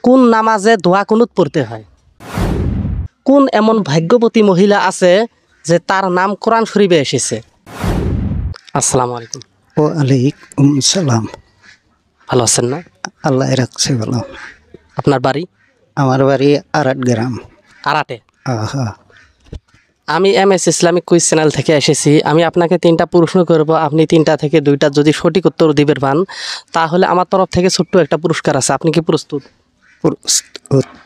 কোন নামাজে দোয়া কুনুত পড়তে হয়? কোন এমন ভাগ্যবতী মহিলা আছে যে তার নাম কোরআন শরীফে এসেছে? আসসালামু আলাইকুম। ওয়ালাইকুম সালাম। ভালো আছেন না? আল্লাহ রাখছে ভালো। আপনার বাড়ি? আমার বাড়ি আরাট গ্রাম। আরাটে। আহা, আমি MS ইসলামিক কুইজ চ্যানেল থেকে এসেছি। আমি আপনাকে 3টা প্রশ্ন করব, আপনি 3টা থেকে 2টা যদি সঠিক উত্তর দিবেন পান তাহলে আমার তরফ থেকে ছোট্ট একটা পুরস্কার আছে। আপনি কি প্রস্তুত? প্রস্তুত।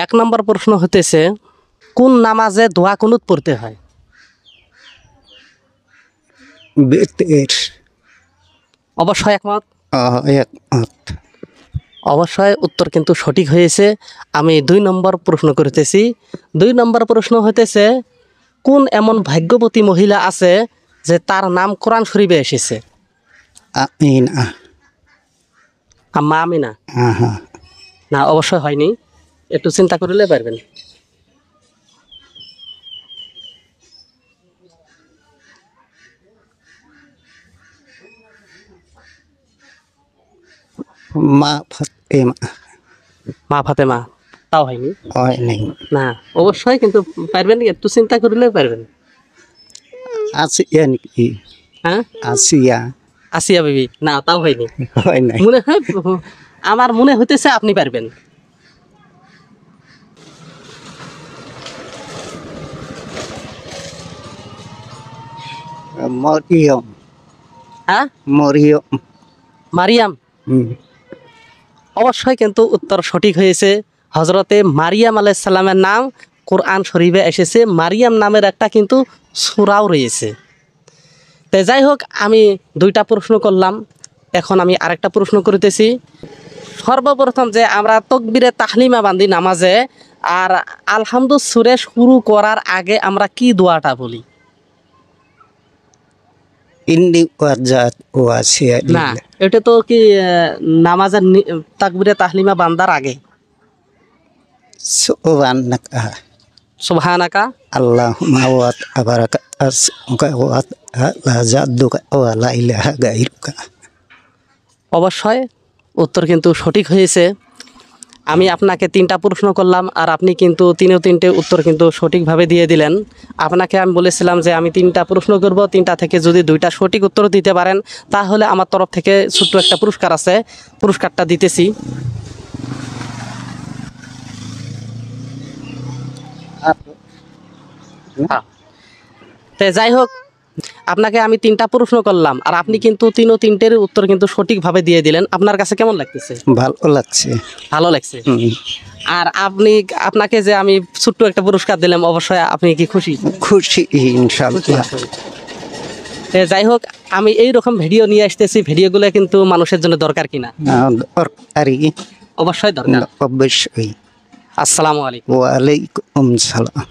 1 নম্বর প্রশ্ন হতেছে, কোন নামাজে দোয়া কুনুত পড়তে হয়? বেতের। অবশ্যই একমত? একমত। অবশ্যই উত্তর কিন্তু সঠিক হয়েছে। আমি 2 নম্বর প্রশ্ন করতেছি। 2 নম্বর প্রশ্ন হতেছে, কোন এমন ভাগ্যবতী মহিলা আছে যে তার নাম কোরআন শরীফে এসেছে? আমিনা। আম্মা আমিনা? আহা, না, অবশ্যই হয়নি, একটু চিন্তা করলে পারবেন। মা ফাতেমা। মা ফাতেমা? তাও হয়নি। হয় নাই। না, অবশ্যই কিন্তু পারবেন, একটু চিন্তা করলে পারবেন। আসিয়া নাকি? হ্যাঁ, আসিয়া। আসিয়া বিবি? না, তাও হয়নি। হয় নাই। মনে হয়, আমার মনে হইতেছে আপনি পারবেন। মরিয়ম। হ্যাঁ, মরিয়ম। মারিয়াম? হুম। অবশ্যই কিন্তু উত্তর সঠিক হয়েছে। হজরতে মারিয়াম আলাইহিস সালামের নাম কোরআন শরীফে এসেছে। মারিয়াম নামের একটা কিন্তু সূরাও রয়েছে। তো যাই হোক, আমি 2টা প্রশ্ন করলাম, এখন আমি আরেকটা প্রশ্ন করতেছি। সর্বপ্রথম যে আমরা তাকবীরে তাহলিমা বান্ধি নামাজে, আর আলহামদু সূরা শুরু করার আগে আমরা কি দোয়াটা বলি? ইন্দি ওয়াজাত ওয়াসিয়া। না, এটা তো কি নামাজের তাকবীরে তাহলিমা বান্দার আগে। সুবহানাকা সুবহানাকা আল্লাহুম্মা ওয়া তাবারাকাতুকা ওয়া লা জাদ্দুকা ওয়া লা ইলাহা গায়রুকা। অবশ্যই উত্তর কিন্তু সঠিক হয়েছে। আমি আপনাকে 3টা প্রশ্ন করলাম, আর আপনি কিন্তু 3টে উত্তর কিন্তু সঠিকভাবে দিয়ে দিলেন। আপনাকে আমি বলেছিলাম যে আমি 3টা প্রশ্ন করব, 3টা থেকে যদি 2টা সঠিক উত্তর দিতে পারেন তাহলে আমার তরফ থেকে ছোট্ট একটা পুরস্কার আছে, পুরস্কারটা দিতেছি। হ্যাঁ। তো যাই হোক, আপনাকে আমি 3টা প্রশ্ন করলাম, আর আপনি কিন্তু 3টের উত্তর কিন্তু সঠিকভাবে দিয়ে দিলেন। আপনার কাছে কেমন লাগতেছে? ভালো লাগছে। ভালো লাগছে? হুম। আর আপনাকে যে আমি ছোট্ট একটা পুরস্কার দিলাম, অবশ্যই আপনি কি খুশি? খুশি ইনশাআল্লাহ। যাই হোক, আমি এই রকম ভিডিও নিয়ে আসতেছি, ভিডিওগুলো কিন্তু মানুষের জন্য দরকার কিনা? দরকারি। অবশ্যই দরকার। অবশ্যই। আসসালামু আলাইকুম। ওয়ালাইকুম সালাম।